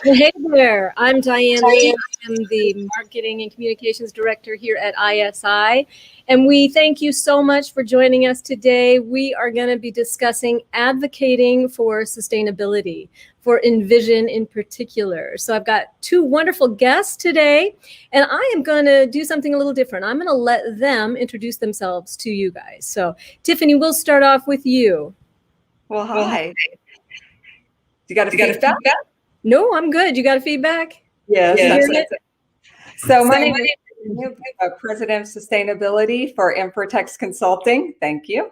Well, hey there, I'm Diane Lee. I am the Marketing and Communications Director here at ISI, and we thank you so much for joining us today. We are going to be discussing advocating for sustainability, for Envision in particular. So I've got two wonderful guests today, and I am going to do something a little different. I'm going to let them introduce themselves to you guys. So Tiffany, we'll start off with you. Well, hi. You got a feedback? No, I'm good. You got a feedback? Yes. That's it. So my name is President of Sustainability for Infratex Consulting. Thank you.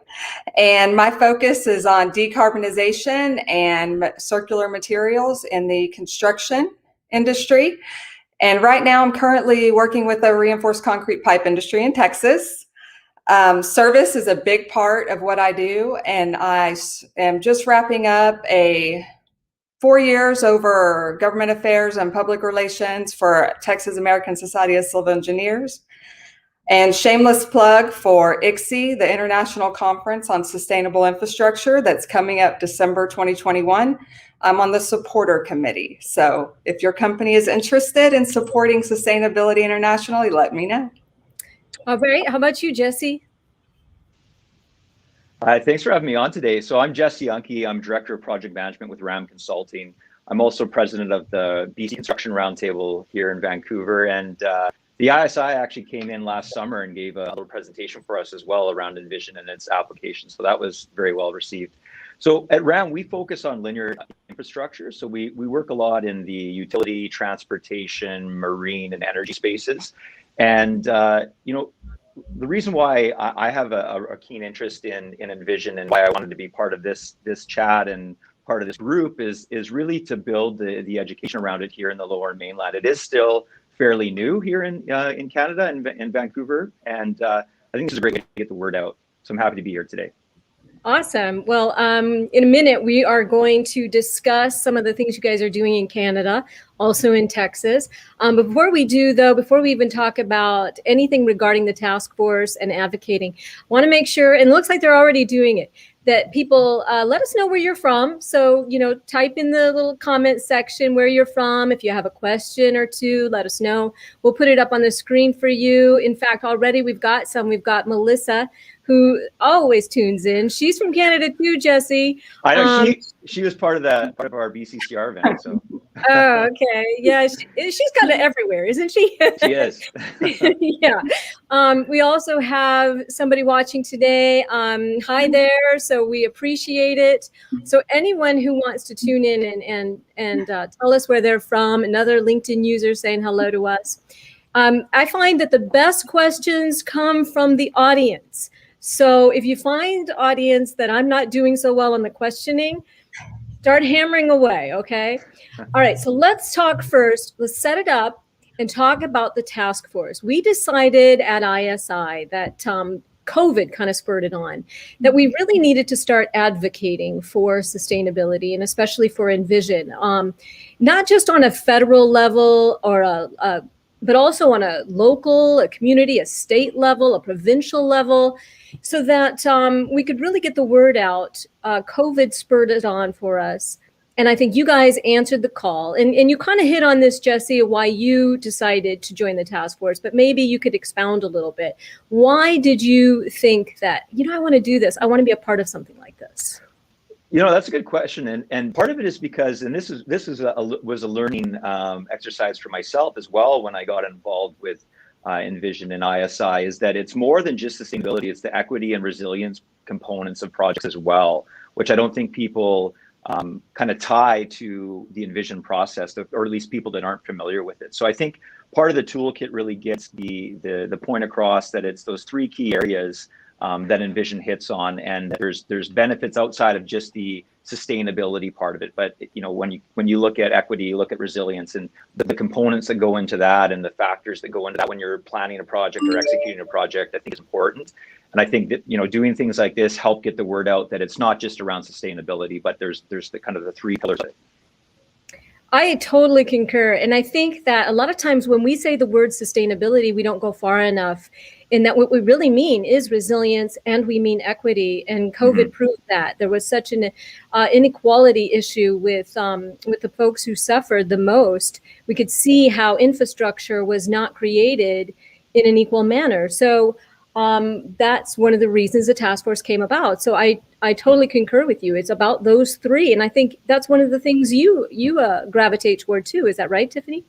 And my focus is on decarbonization and circular materials in the construction industry. And right now I'm currently working with the reinforced concrete pipe industry in Texas. Service is a big part of what I do, and I am just wrapping up 4 years over government affairs and public relations for Texas American Society of Civil Engineers. And shameless plug for ICSI, the International Conference on Sustainable Infrastructure, that's coming up December 2021. I'm on the supporter committee. So if your company is interested in supporting sustainability internationally, let me know. all right. How about you, Jesse? Thanks for having me on today. So I'm Jesse Unke. I'm Director of Project Management with RAM Consulting. I'm also president of the BC Construction Roundtable here in Vancouver. And the ISI actually came in last summer and gave a little presentation for us as well around Envision and its application. So that was very well received. So at RAM, we focus on linear infrastructure. So we work a lot in the utility, transportation, marine, and energy spaces. And, the reason why I have a keen interest in Envision and why I wanted to be part of this chat and part of this group is really to build the education around it here in the Lower Mainland. It is still fairly new here in Canada and in Vancouver, and I think this is a great way to get the word out. So I'm happy to be here today. Awesome. Well, in a minute, we are going to discuss some of the things you guys are doing in Canada, also in Texas. But before we do, though, before we even talk about anything regarding the task force and advocating, I want to make sure, and it looks like they're already doing it, that people let us know where you're from. So, type in the little comment section where you're from. If you have a question or two, let us know. We'll put it up on the screen for you. In fact, already we've got Melissa, who always tunes in. She's from Canada too, Jesse. I know she was part of our BCCR event. So. Oh, okay. Yeah, she's kind of everywhere, isn't she? She is. Yeah. We also have somebody watching today. Hi there. So we appreciate it. So anyone who wants to tune in and tell us where they're from, another LinkedIn user saying hello to us. I find that the best questions come from the audience. So if you find, audience, that I'm not doing so well on the questioning, start hammering away, okay? All right, so let's talk first. Let's set it up and talk about the task force. We decided at ISI that COVID kind of spurred it on, that we really needed to start advocating for sustainability and especially for Envision, not just on a federal level or but also on a local, a community, a state level, a provincial level, so that we could really get the word out. COVID spurred it on for us. And I think you guys answered the call. And you kind of hit on this, Jesse, why you decided to join the task force, but maybe you could expound a little bit. Why did you think that, I want to do this. I want to be a part of something like this? That's a good question, and part of it is because, and this was a learning exercise for myself as well when I got involved with Envision and ISI, is that it's more than just sustainability; it's the equity and resilience components of projects as well, which I don't think people kind of tie to the Envision process, or at least people that aren't familiar with it. So I think part of the toolkit really gets the point across that it's those three key areas that Envision hits on, and there's benefits outside of just the sustainability part of it. But when you look at equity, you look at resilience, and the components that go into that, and the factors that go into that when you're planning a project or executing a project, I think is important. And I think that doing things like this help get the word out that it's not just around sustainability, but there's the kind of the three pillars of it. I totally concur. And I think that a lot of times when we say the word sustainability, we don't go far enough in that what we really mean is resilience, and we mean equity. And COVID proved that there was such an inequality issue with the folks who suffered the most. We could see how infrastructure was not created in an equal manner. So that's one of the reasons the task force came about. So I totally concur with you. It's about those three, and I think that's one of the things you gravitate toward too. Is that right, Tiffany?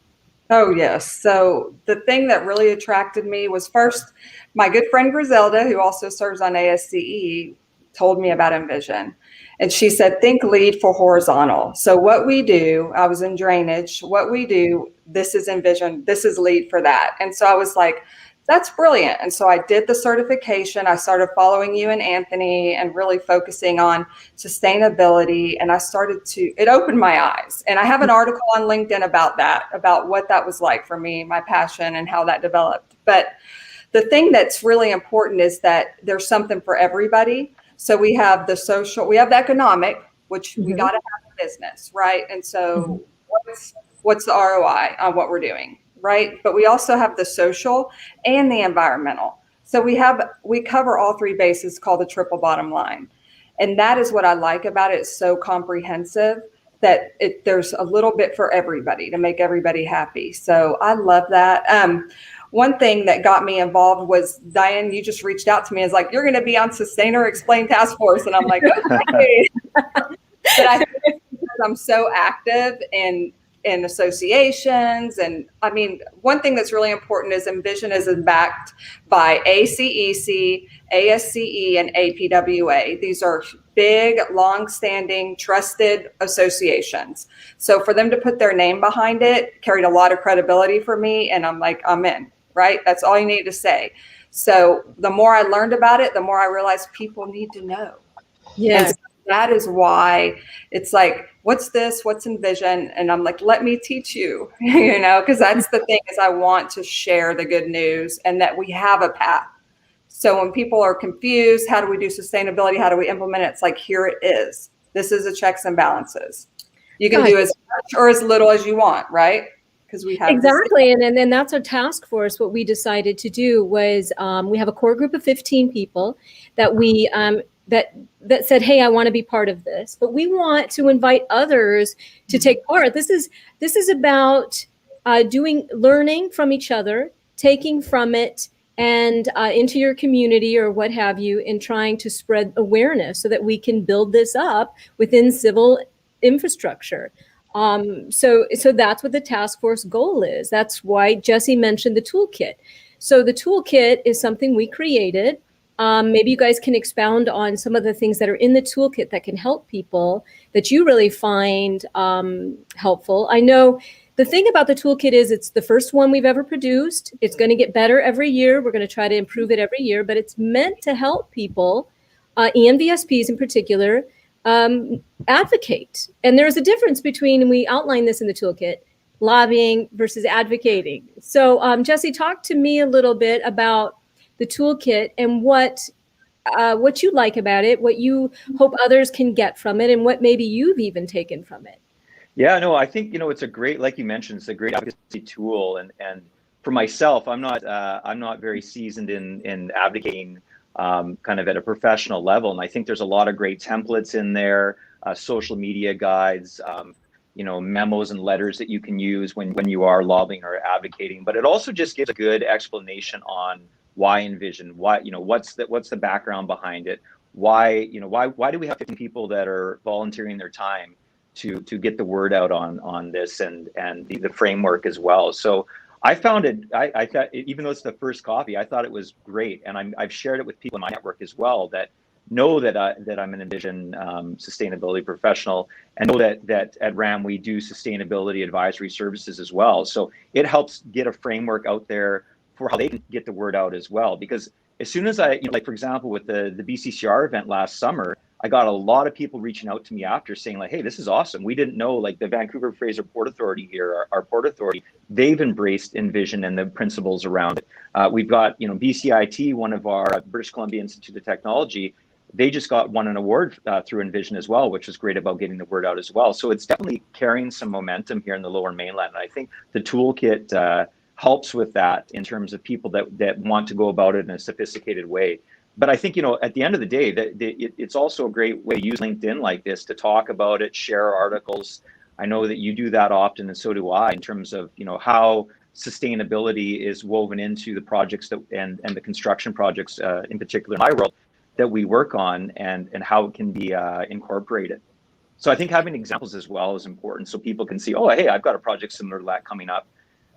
Oh, yes. So the thing that really attracted me was first, my good friend Griselda, who also serves on ASCE, told me about Envision. And she said, think lead for horizontal. So what we do, I was in drainage, what we do, this is Envision, this is lead for that. And so I was like, that's brilliant. And so I did the certification. I started following you and Anthony and really focusing on sustainability. And it opened my eyes. And I have an article on LinkedIn about that, about what that was like for me, my passion, and how that developed. But the thing that's really important is that there's something for everybody. So we have the social, we have the economic, which we got to have a business, right? And so what's the ROI on what we're doing? Right? But we also have the social and the environmental. So we cover all three bases, called the triple bottom line. And that is what I like about it. It's so comprehensive that there's a little bit for everybody to make everybody happy. So I love that. One thing that got me involved was, Diane, you just reached out to me and was like, you're going to be on Sustainer Explained Task Force. And I'm like, okay. But I think it's because I'm so active in associations. And I mean, one thing that's really important is Envision is backed by ACEC, ASCE, and APWA. These are big, long-standing, trusted associations. So for them to put their name behind it carried a lot of credibility for me. And I'm like, I'm in, right? That's all you need to say. So the more I learned about it, the more I realized people need to know. Yes. And that is why it's like, what's this? What's Envision? And I'm like, let me teach you, because that's the thing, is I want to share the good news and that we have a path. So when people are confused, how do we do sustainability? How do we implement it? It's like, here it is. This is a checks and balances. You can do as much or as little as you want, right? Because we have exactly. And then that's our task force. What we decided to do was we have a core group of 15 people that we that said, hey, I want to be part of this, but we want to invite others to take part. This is about learning from each other, taking from it and into your community or what have you, and trying to spread awareness so that we can build this up within civil infrastructure. So that's what the task force goal is. That's why Jesse mentioned the toolkit. So the toolkit is something we created. Maybe you guys can expound on some of the things that are in the toolkit that can help people that you really find helpful. I know the thing about the toolkit is it's the first one we've ever produced. It's going to get better every year. We're going to try to improve it every year, but it's meant to help people, ENV SPs in particular, advocate. And there's a difference between, and we outline this in the toolkit, lobbying versus advocating. So Jesse, talk to me a little bit about the toolkit and what you like about it, what you hope others can get from it, and what maybe you've even taken from it. Yeah, no, I think, it's a great, like you mentioned, it's a great advocacy tool. And for myself, I'm not very seasoned in advocating kind of at a professional level. And I think there's a lot of great templates in there, social media guides, memos and letters that you can use when you are lobbying or advocating. But it also just gives a good explanation on why Envision, why, what's the background behind it? Why do we have 15 people that are volunteering their time to get the word out on this and the framework as well? So I found it, I thought, even though it's the first copy, I thought it was great. And I've shared it with people in my network as well that know that I'm an Envision sustainability professional, and know that at RAM we do sustainability advisory services as well. So it helps get a framework out there for how they can get the word out as well. Because as soon as I, like for example, with the BCCR event last summer, I got a lot of people reaching out to me after saying like, hey, this is awesome. We didn't know, like the Vancouver Fraser Port Authority here, our Port Authority, they've embraced Envision and the principles around it. We've got, BCIT, one of our British Columbia Institute of Technology, they just won an award through Envision as well, which is great about getting the word out as well. So it's definitely carrying some momentum here in the Lower Mainland. And I think the toolkit helps with that in terms of people that want to go about it in a sophisticated way. But I think, at the end of the day, it's also a great way to use LinkedIn like this to talk about it, share articles. I know that you do that often, and so do I, in terms of, how sustainability is woven into the projects and the construction projects, in particular in my world, that we work on, and how it can be incorporated. So I think having examples as well is important, so people can see, oh, hey, I've got a project similar to that coming up.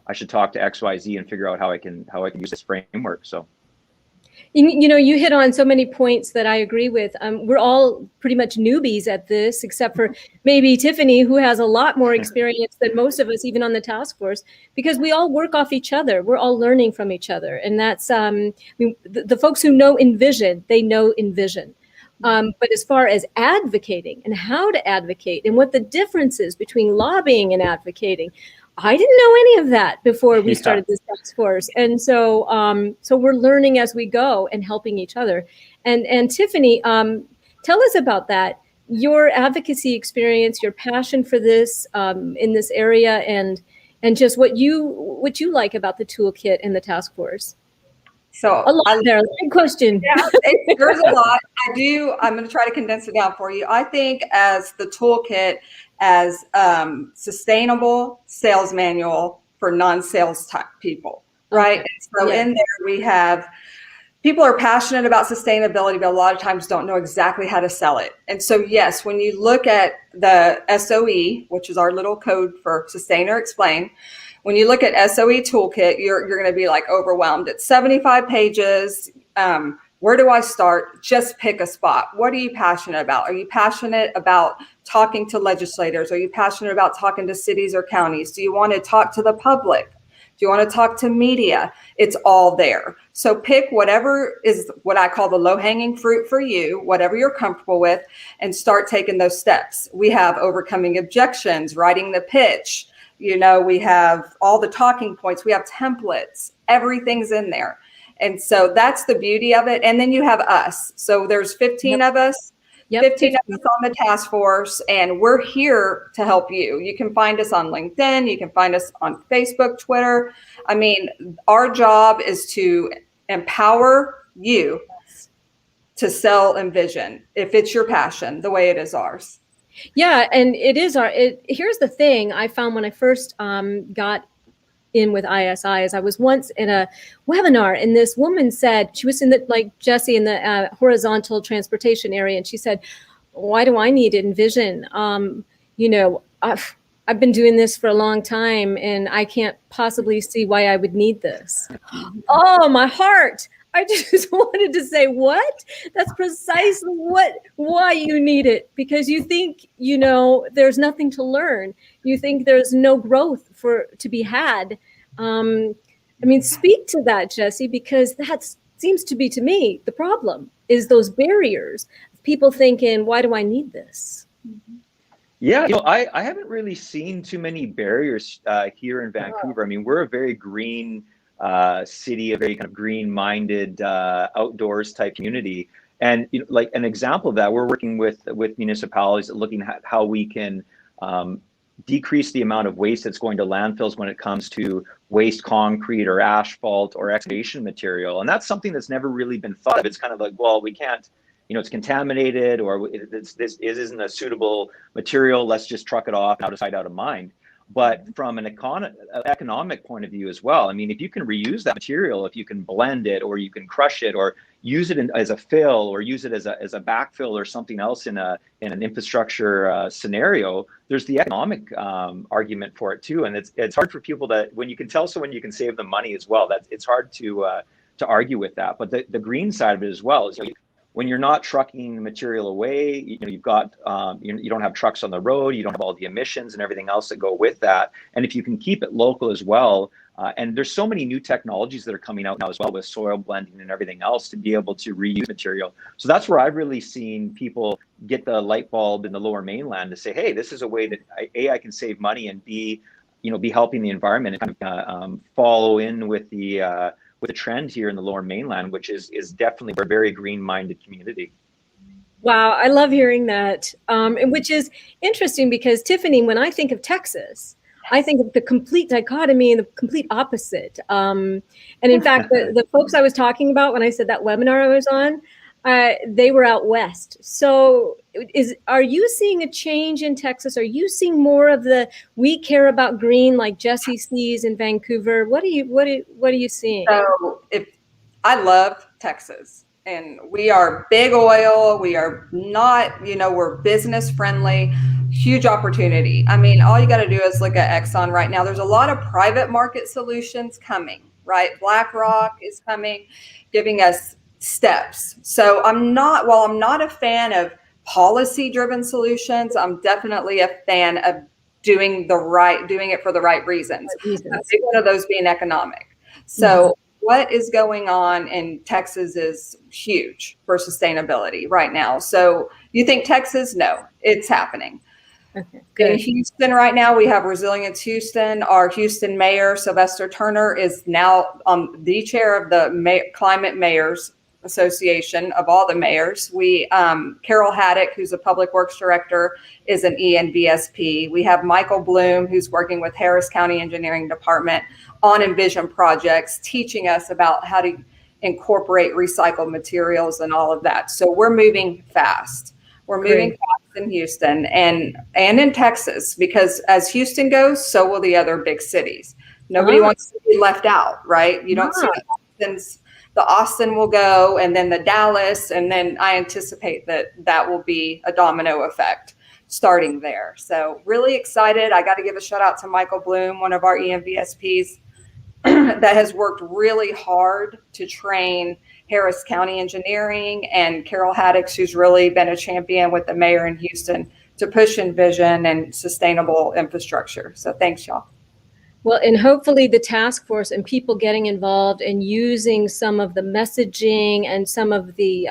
I should talk to XYZ and figure out how I can use this framework. So. You hit on so many points that I agree with. We're all pretty much newbies at this, except for maybe Tiffany, who has a lot more experience than most of us, even on the task force, because we all work off each other. We're all learning from each other. And that's, the folks who know Envision, they know Envision. But as far as advocating and how to advocate and what the difference is between lobbying and advocating, I didn't know any of that before we started this task force. And so so we're learning as we go and helping each other. And Tiffany, tell us about that, your advocacy experience, your passion for this in this area, and just what you like about the toolkit and the task force. So a lot there. Big question. Yeah, there's a lot. I'm going to try to condense it down for you. I think as the toolkit as sustainable sales manual for non-sales type people, right? And so in there we have people are passionate about sustainability, but a lot of times don't know exactly how to sell it. And so yes, when you look at the SOE, which is our little code for sustain or explain, when you look at SOE toolkit, you're going to be like overwhelmed. It's 75 pages. Where do I start? Just pick a spot. What are you passionate about? Are you passionate about talking to legislators? Are you passionate about talking to cities or counties? Do you want to talk to the public? Do you want to talk to media? It's all there. So pick whatever is what I call the low-hanging fruit for you, whatever you're comfortable with, and start taking those steps. We have overcoming objections, writing the pitch. We have all the talking points. We have templates. Everything's in there. And so that's the beauty of it. And then you have us. So there's 15 of us, 15 of us on the task force, and we're here to help you. You can find us on LinkedIn. You can find us on Facebook, Twitter. I mean, our job is to empower you to sell Envision, if it's your passion, the way it is ours. Yeah, and it is here's the thing I found when I first got in with ISI is I was once in a webinar, and this woman said, she was in the, like Jesse, in the horizontal transportation area, and she said, why do I need Envision? I've been doing this for a long time, and I can't possibly see why I would need this. Oh, my heart. I just wanted to say, what? That's precisely why you need it, because you think, there's nothing to learn. You think there's no growth to be had. Speak to that, Jesse, because that seems to be, to me, the problem is those barriers. People thinking, why do I need this? Yeah, I haven't really seen too many barriers here in Vancouver. I mean, we're a very green city, a very kind of green-minded outdoors type community. And like an example of that, we're working with municipalities looking at how we can decrease the amount of waste that's going to landfills when it comes to waste concrete or asphalt or excavation material. And that's something that's never really been thought of. It's kind of like, well, we can't, it's contaminated, or this isn't a suitable material. Let's just truck it off, out of sight, out of mind. But from an economic point of view as well, I mean, if you can reuse that material, if you can blend it, or you can crush it, or use it as a fill, or use it as a backfill or something else in an infrastructure scenario, there's the economic argument for it too. And it's hard for people when you can tell someone you can save them money as well. It's hard to argue with that. But the green side of it as well is, when you're not trucking the material away, you've got, you don't have trucks on the road, you don't have all the emissions and everything else that go with that. And if you can keep it local as well, and there's so many new technologies that are coming out now as well, with soil blending and everything else, to be able to reuse material. So that's where I've really seen people get the light bulb in the Lower Mainland to say, hey, this is a way that I can save money, and B, be helping the environment, and kind of follow in with the trend here in the Lower Mainland, which is definitely a very green-minded community. Wow, I love hearing that, and which is interesting because, Tiffany, when I think of Texas, I think, the complete dichotomy and the complete opposite. And in fact, the folks I was talking about when I said that webinar I was on, they were out west. So are you seeing a change in Texas? Are you seeing more of the "we care about green" like Jesse sees in Vancouver? What are you seeing? So I love Texas, and we are big oil. We are not, we're business friendly, huge opportunity. I mean, all you got to do is look at Exxon right now. There's a lot of private market solutions coming, right? BlackRock is coming, giving us steps. So while I'm not a fan of policy driven solutions, I'm definitely a fan of doing it for the right reasons. A big one of those being economic. So what is going on in Texas is huge for sustainability right now. So you think Texas? No, it's happening. Okay, in Houston right now, we have Resilience Houston. Our Houston mayor, Sylvester Turner, is now the chair of the Climate Mayors Association of all the mayors. Carol Haddock, who's a public works director, is an ENV SP. We have Michael Bloom, who's working with Harris County Engineering Department on Envision projects, teaching us about how to incorporate recycled materials and all of that. So we're moving fast. We're moving fast in Houston and in Texas, because as Houston goes, so will the other big cities. Nobody wants to be left out, right? You don't see the Austin will go, and then the Dallas, and then I anticipate that will be a domino effect starting there. So really excited. I got to give a shout out to Michael Bloom, one of our ENV SPs that has worked really hard to train Harris County Engineering, and Carol Haddock, who's really been a champion with the mayor in Houston to push Envision and sustainable infrastructure. So thanks, y'all. Well, and hopefully the task force and people getting involved and using some of the messaging and some of the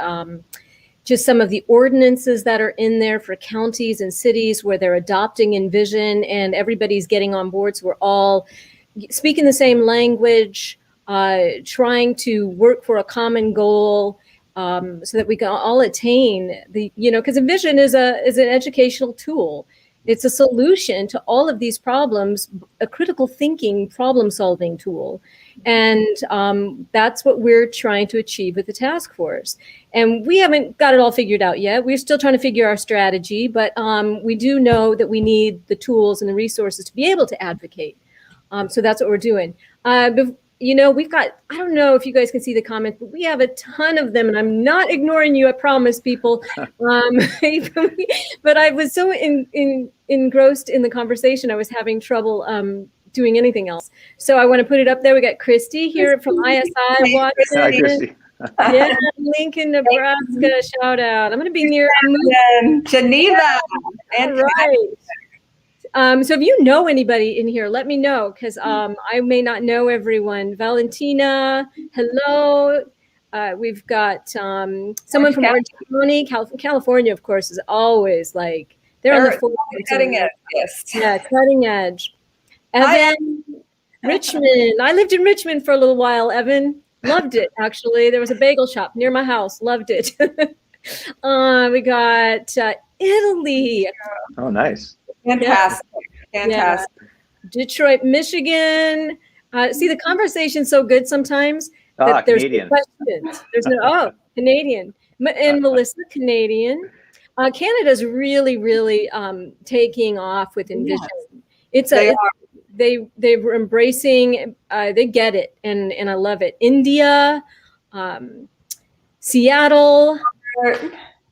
just some of the ordinances that are in there for counties and cities where they're adopting Envision, and everybody's getting on board, so we're all speaking the same language, trying to work for a common goal, so that we can all attain because Envision is an educational tool. It's a solution to all of these problems, a critical thinking, problem-solving tool. And that's what we're trying to achieve with the task force. And we haven't got it all figured out yet. We're still trying to figure our strategy, but we do know that we need the tools and the resources to be able to advocate. So that's what we're doing. We've got, I don't know if you guys can see the comments, but we have a ton of them, and I'm not ignoring you, I promise, people. But I was so engrossed in the conversation, I was having trouble doing anything else. So I want to put it up there. We got Christy here from ISI watching. Hi, Christy. Yeah, Lincoln, Nebraska, shout out. I'm going to be near Geneva. And right. So if you know anybody in here, let me know, because I may not know everyone. Valentina, hello. We've got someone from Orange County, California, of course, is always like, they're on the cutting edge. Yes. Yeah, cutting edge. Evan, Richmond. I lived in Richmond for a little while, Evan. Loved it, actually. There was a bagel shop near my house. Loved it. We got Italy. Oh, nice. Fantastic. Yeah. Detroit, Michigan. See, the conversation's so good sometimes that there's no questions. There's no, Canadian. And Melissa, Canadian. Canada's really, really taking off with Envision. Yes. They're embracing, they get it, and I love it. India, Seattle.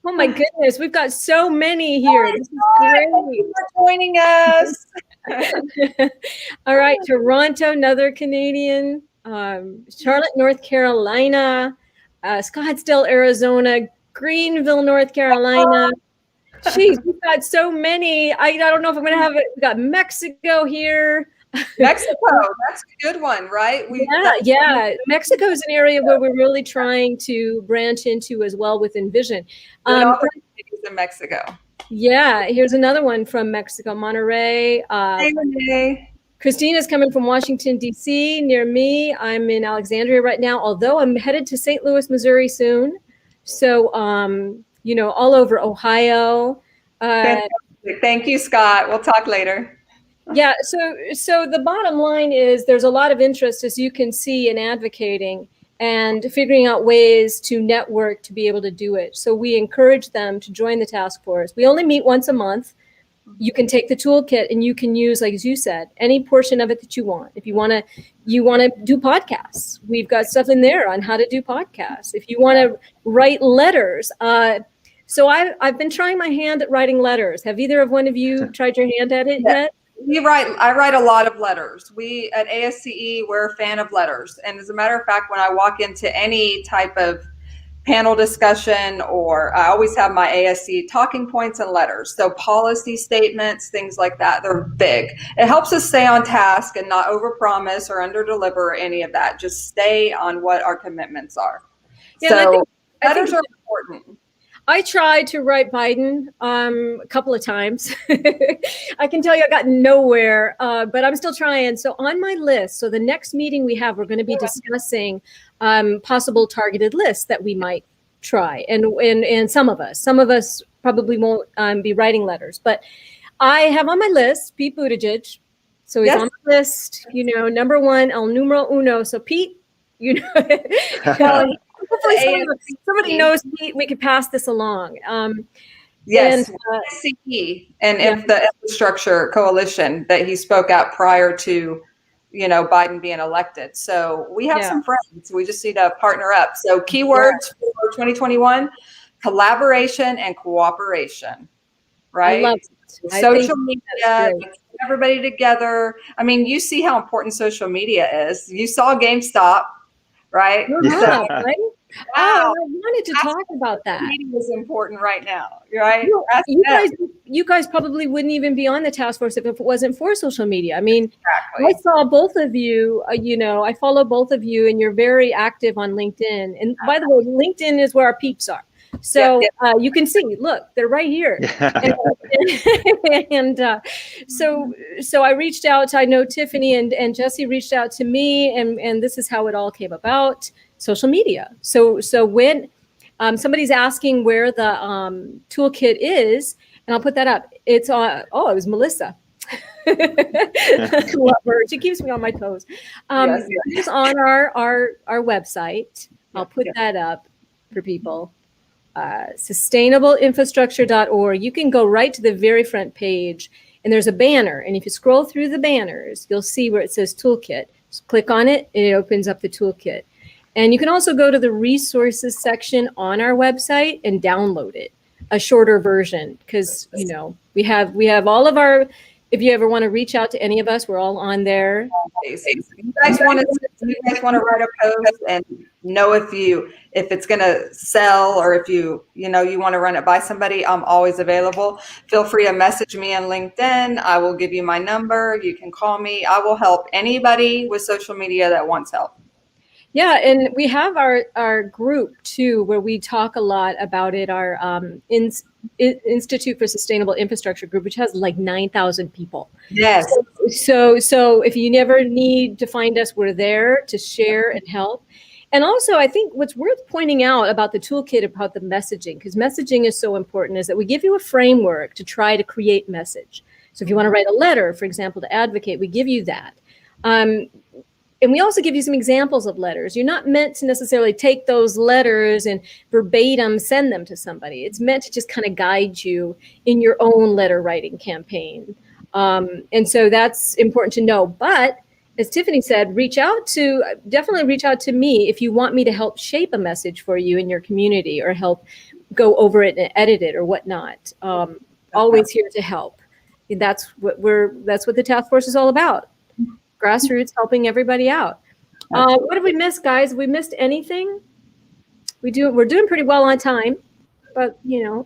Oh my goodness, we've got so many here. This is great. Thank you for joining us. All right, Toronto, another Canadian. Charlotte, North Carolina. Scottsdale, Arizona. Greenville, North Carolina. Jeez, we've got so many. I don't know if I'm going to have it. We've got Mexico here. Mexico, that's a good one, right? Yeah. Mexico is an area where we're really trying to branch into as well with Envision. In Mexico. Yeah, here's another one from Mexico, Monterrey. Hey. Christina's coming from Washington, D.C., near me. I'm in Alexandria right now, although I'm headed to St. Louis, Missouri soon. So, all over Ohio. Fantastic. Thank you, Scott. We'll talk later. Yeah, so the bottom line is there's a lot of interest, as you can see, in advocating and figuring out ways to network to be able to do it. So we encourage them to join the task force. We only meet once a month. You can take the toolkit and you can use, like as you said, any portion of it that you want. If you want to do podcasts, we've got stuff in there on how to do podcasts. If you want to write letters, so I've been trying my hand at writing letters. Have either of one of you tried your hand at it yet? I write a lot of letters. We at ASCE, we're a fan of letters. And as a matter of fact, when I walk into any type of panel discussion, or I always have my ASC talking points and letters. So policy statements, things like that, they're big. It helps us stay on task and not overpromise or underdeliver or any of that. Just stay on what our commitments are. Yeah, so letters are important. I tried to write Biden a couple of times. I can tell you I got nowhere, but I'm still trying. So on my list, so the next meeting we have, we're going to be discussing possible targeted lists that we might try. And some of us probably won't be writing letters, but I have on my list Pete Buttigieg. So he's on my list, number one, el numero uno. So Pete, hopefully somebody knows we could pass this along. Yes, and if the infrastructure coalition that he spoke out prior to, Biden being elected. So we have some friends. We just need to partner up. So keywords for 2021: collaboration and cooperation. Right? I love it. Social media, everybody together. I mean, you see how important social media is. You saw GameStop, right? Yeah. Right? Wow. I wanted to talk about that. Meeting is important right now, right? You guys probably wouldn't even be on the task force if it wasn't for social media. I mean, I saw both of you, I follow both of you, and you're very active on LinkedIn. And by the way, LinkedIn is where our peeps are. So you can see, look, they're right here. So I reached out. I know Tiffany and Jesse reached out to me, and this is how it all came about. Social media. So when somebody's asking where the toolkit is, and I'll put that up. It's on. Oh, it was Melissa. She keeps me on my toes. It's on our website. I'll put that up for people. Sustainableinfrastructure.org. You can go right to the very front page, and there's a banner. And if you scroll through the banners, you'll see where it says toolkit. Just click on it, and it opens up the toolkit. And you can also go to the resources section on our website and download it, a shorter version, because we have all of our. If you ever want to reach out to any of us, we're all on there. You guys want to write a post and know if it's going to sell, or if you want to run it by somebody, I'm always available. Feel free to message me on LinkedIn. I will give you my number. You can call me. I will help anybody with social media that wants help. Yeah, and we have our group too, where we talk a lot about it. Our Institute for Sustainable Infrastructure group, which has like 9,000 people. Yes. So if you never need to find us, we're there to share and help. And also, I think what's worth pointing out about the toolkit about the messaging, because messaging is so important, is that we give you a framework to try to create message. So if you want to write a letter, for example, to advocate, we give you that. And we also give you some examples of letters. You're not meant to necessarily take those letters and verbatim send them to somebody. It's meant to just kind of guide you in your own letter writing campaign. And so that's important to know. But as Tiffany said, definitely reach out to me if you want me to help shape a message for you in your community, or help go over it and edit it or whatnot. Always here to help. That's what the task force is all about. Grassroots, helping everybody out. What did we miss, guys? Have we missed anything? We're doing pretty well on time, but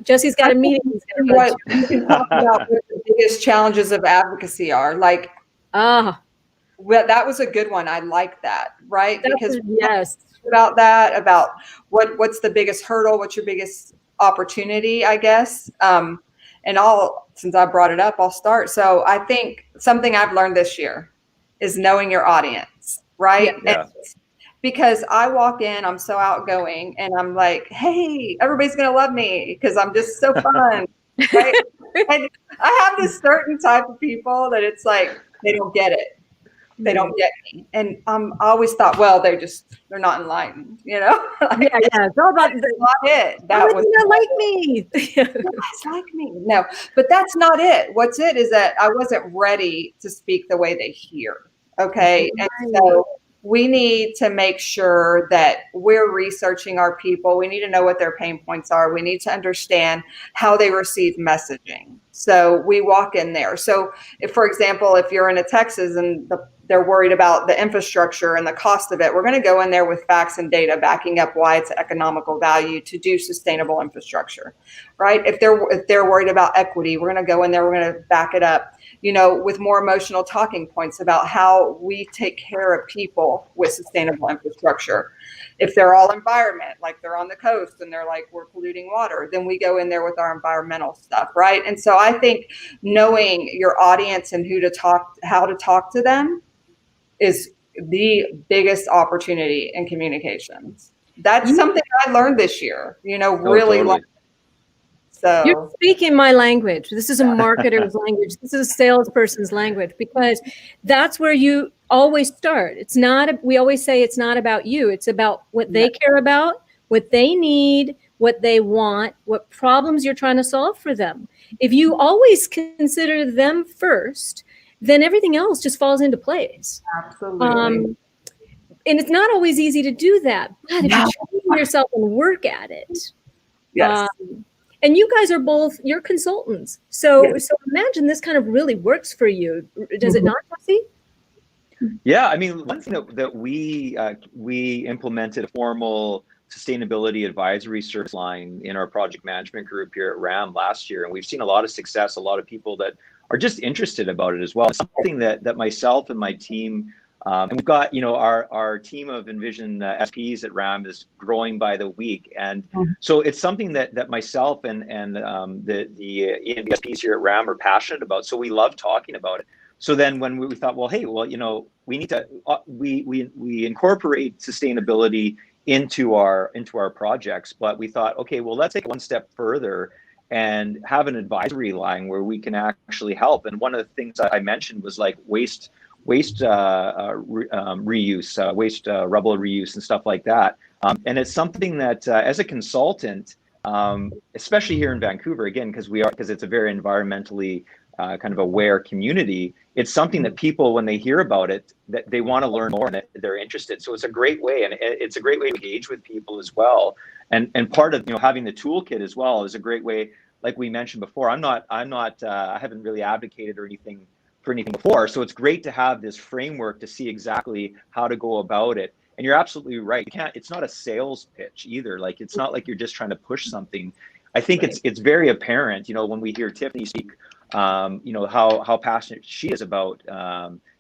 Jesse's got a meeting. What you can talk about what the biggest challenges of advocacy are. Like, well, that was a good one. I like that, right? Because about what's the biggest hurdle, what's your biggest opportunity, I guess. Since I brought it up, I'll start. So I think something I've learned this year is knowing your audience, right? Yeah. Because I walk in, I'm so outgoing, and I'm like, hey, everybody's going to love me because I'm just so fun, right? And I have this certain type of people that it's like, they don't get it. They don't get me. And I always thought, well, they're not enlightened, Like, yeah. It's all about that's not it. That was not like me. it's like me. No, but that's not it. What's it is that I wasn't ready to speak the way they hear. Okay. And so we need to make sure that we're researching our people. We need to know what their pain points are. We need to understand how they receive messaging. So we walk in there. So if, for example, if you're in a Texas and they're worried about the infrastructure and the cost of it, we're going to go in there with facts and data backing up why it's economical value to do sustainable infrastructure, right? If they're worried about equity, we're going to go in there, we're going to back it up, with more emotional talking points about how we take care of people with sustainable infrastructure. If they're all environment, like they're on the coast and they're like, we're polluting water, then we go in there with our environmental stuff, right? And so I think knowing your audience and how to talk to them is the biggest opportunity in communications. That's something I learned this year, really. Totally. So you're speaking my language. This is a marketer's language. This is a salesperson's language, because that's where you always start. We always say it's not about you. It's about what they care about, what they need, what they want, what problems you're trying to solve for them. If you always consider them first, then everything else just falls into place. Absolutely. And it's not always easy to do that, but if you train yourself and work at it. Yes. And you guys are both, you're consultants. So imagine this kind of really works for you. Does it not, Jesse? Yeah, I mean, one thing that we implemented a formal sustainability advisory service line in our project management group here at RAM last year, and we've seen a lot of success, a lot of people that are just interested about it as well. It's something that myself and my team, and we've got, our team of Envision SPs at RAM is growing by the week. And so it's something that myself and the ENV SPs here at RAM are passionate about. So we love talking about it. So then when we thought, well, hey, we need to, we incorporate sustainability into our projects, but we thought, okay, well, let's take one step further and have an advisory line where we can actually help. And one of the things I mentioned was like waste reuse, waste rubble reuse and stuff like that. And it's something that as a consultant, especially here in Vancouver, again, because it's a very environmentally kind of aware community, it's something that people, when they hear about it, that they want to learn more and that they're interested. So it's a great way, and it's a great way to engage with people as well. And part of having the toolkit as well is a great way. Like we mentioned before, I haven't really advocated or anything before. So it's great to have this framework to see exactly how to go about it. And you're absolutely right. It's not a sales pitch either. Like, it's not like you're just trying to push something. I think it's very apparent, when we hear Tiffany speak, how passionate she is about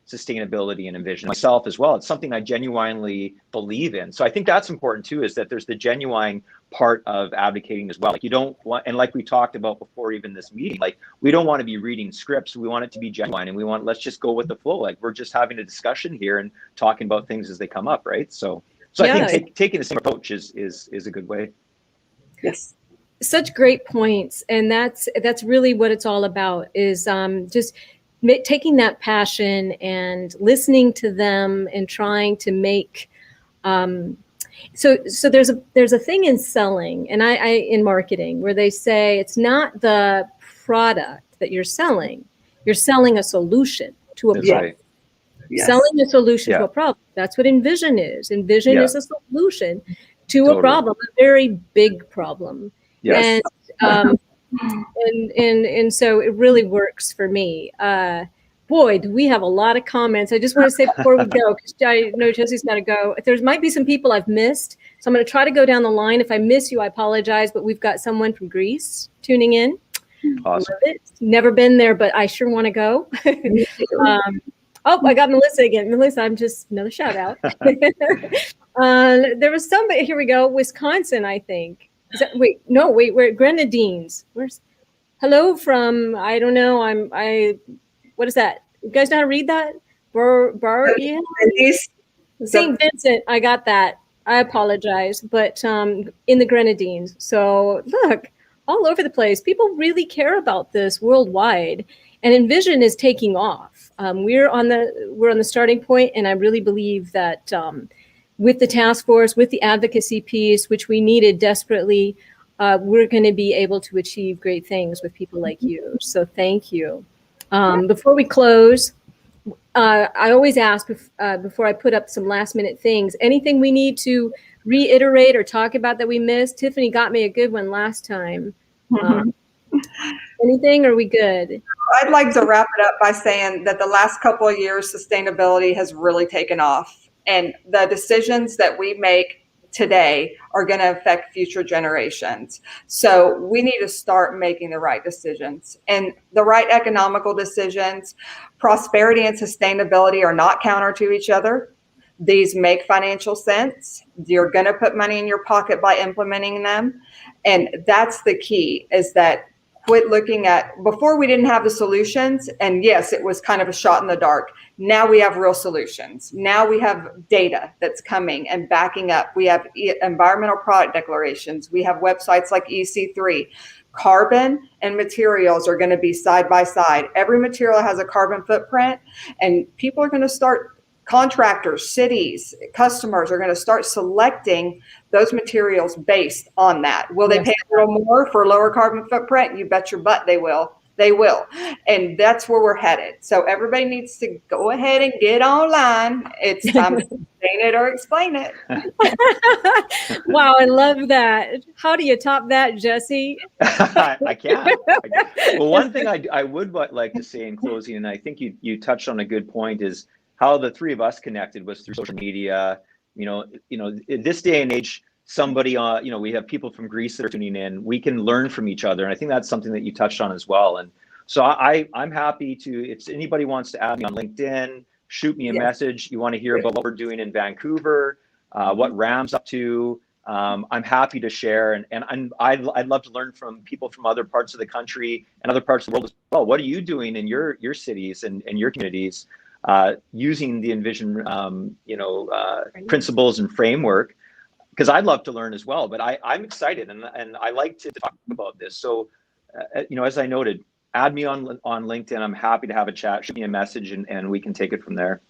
sustainability and Envision. Myself as well. It's something I genuinely believe in. So I think that's important too, is that there's the genuine part of advocating as well. Like, you don't want, and like we talked about before even this meeting, like, we don't want to be reading scripts. We want it to be genuine, and let's just go with the flow. Like, we're just having a discussion here and talking about things as they come up, right? So I think taking the same approach is a good way. Yes. Such great points. And that's really what it's all about, is just taking that passion and listening to them and trying to make, so there's a thing in selling and I in marketing where they say it's not the product that you're selling a solution to a problem. Right. Yes. Selling a solution to a problem. That's what Envision is. Envision is a solution to a problem, a very big problem. Yes. And so it really works for me. Boy, do we have a lot of comments. I just want to say before we go, because I know Jesse's got to go, there might be some people I've missed. So I'm going to try to go down the line. If I miss you, I apologize. But we've got someone from Greece tuning in. Awesome. Love it. Never been there, but I sure want to go. I got Melissa again. Melissa, I'm just another shout out. There was somebody, here we go, Wisconsin, I think. We're Grenadines. Hello from, I don't know, what is that? You guys know how to read that? St. Vincent, I got that. I apologize, but in the Grenadines. So look, all over the place. People really care about this worldwide, and Envision is taking off. We're on the starting point, and I really believe that with the task force, with the advocacy piece, which we needed desperately, we're going to be able to achieve great things with people like you. So thank you. Before we close, I always ask before I put up some last minute things, anything we need to reiterate or talk about that we missed? Tiffany got me a good one last time. Anything, or are we good? I'd like to wrap it up by saying that the last couple of years, sustainability has really taken off, and the decisions that we make today are going to affect future generations. So we need to start making the right decisions and the right economical decisions. Prosperity and sustainability are not counter to each other. These make financial sense. You're going to put money in your pocket by implementing them. And that's the key, is that quit looking at, before we didn't have the solutions, and yes, it was kind of a shot in the dark. Now we have real solutions. Now we have data that's coming and backing up. We have environmental product declarations. We have websites like EC3. Carbon and materials are going to be side by side. Every material has a carbon footprint, and people are going to start, contractors, cities, customers are going to start selecting those materials based on that. Will they pay a little more for a lower carbon footprint? You bet your butt they will. They will. And that's where we're headed. So everybody needs to go ahead and get online. It's time to sustain it or explain it. Wow, I love that. How do you top that, Jesse? I can't. Well, one thing I would like to say in closing, and I think you touched on a good point, is how the three of us connected was through social media. In this day and age, somebody we have people from Greece that are tuning in. We can learn from each other, and I think that's something that you touched on as well. And so I'm happy to, if anybody wants to add me on LinkedIn, shoot me a message. You want to hear about what we're doing in Vancouver, what RAM's up to. I'm happy to share, and I'd love to learn from people from other parts of the country and other parts of the world as well. What are you doing in your cities and your communities? Using the Envision, principles and framework, because I'd love to learn as well. But I'm excited, and I like to talk about this. So, as I noted, add me on LinkedIn. I'm happy to have a chat. Shoot me a message, and we can take it from there.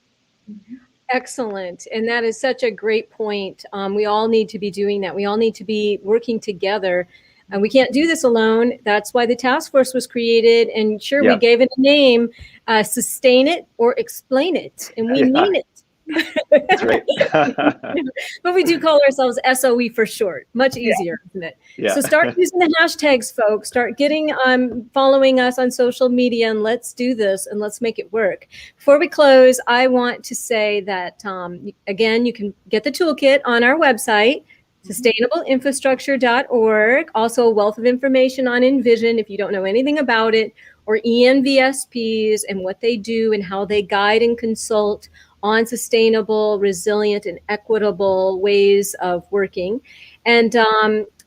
Excellent. And that is such a great point. We all need to be doing that. We all need to be working together. And we can't do this alone. That's why the task force was created. And sure, we gave it a name, sustain it or explain it. And we mean it. That's right. But we do call ourselves SOE for short. Much easier, isn't it? Yeah. So start using the hashtags, folks. Start getting following us on social media, and let's do this and let's make it work. Before we close, I want to say that, again, you can get the toolkit on our website, sustainableinfrastructure.org. Also a wealth of information on Envision if you don't know anything about it, or ENV SPs and what they do and how they guide and consult on sustainable, resilient, and equitable ways of working. And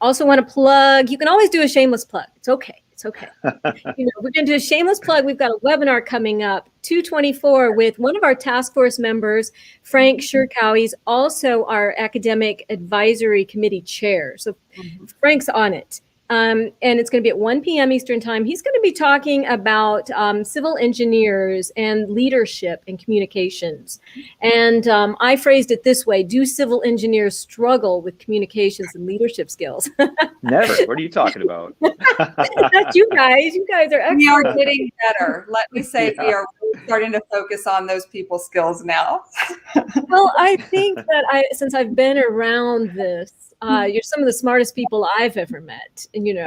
also want to plug, you can always do a shameless plug. It's okay. It's okay. We're going to do a shameless plug. We've got a webinar coming up, 2/24, with one of our task force members, Frank Shurkow. He's also our academic advisory committee chair. So Frank's on it. And it's going to be at 1 p.m. Eastern time. He's going to be talking about civil engineers and leadership and communications. And I phrased it this way: do civil engineers struggle with communications and leadership skills? Never. What are you talking about? That's you guys. You guys are excellent. We are getting better. Let me say we are really starting to focus on those people skills now. Well, I think that since I've been around this, you're some of the smartest people I've ever met, and in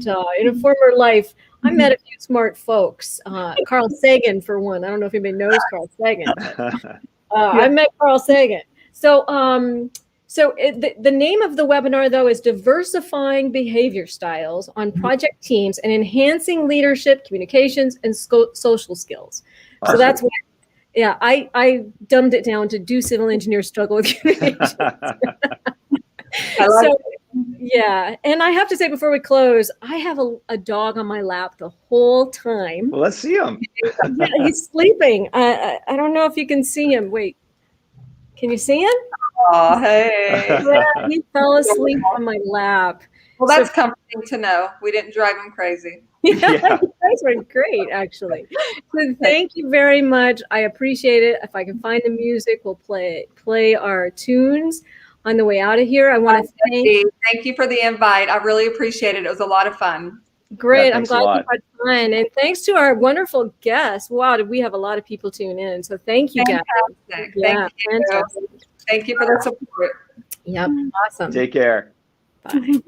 a former life, I met a few smart folks. Carl Sagan, for one. I don't know if anybody knows Carl Sagan. But, I met Carl Sagan. So, the name of the webinar, though, is Diversifying Behavior Styles on Project Teams and Enhancing Leadership, Communications, and Social Skills. So that's what. Yeah, I dumbed it down to do civil engineers struggle with communications. Yeah. And I have to say before we close, I have a dog on my lap the whole time. Well, let's see him. Yeah, he's sleeping. I don't know if you can see him. Wait, can you see him? Oh, hey. Yeah, he fell asleep on my lap. Well, that's comforting to know. We didn't drive them crazy. Yeah, you guys were great, actually. So thank you very much. I appreciate it. If I can find the music, we'll play our tunes on the way out of here. I want to thank you for the invite. I really appreciate it. It was a lot of fun. Great. I'm glad you had fun. And thanks to our wonderful guests. Wow, did we have a lot of people tune in. So thank you, guys. Yeah, fantastic. Thank you for the support. Yep. Awesome. Take care. Bye.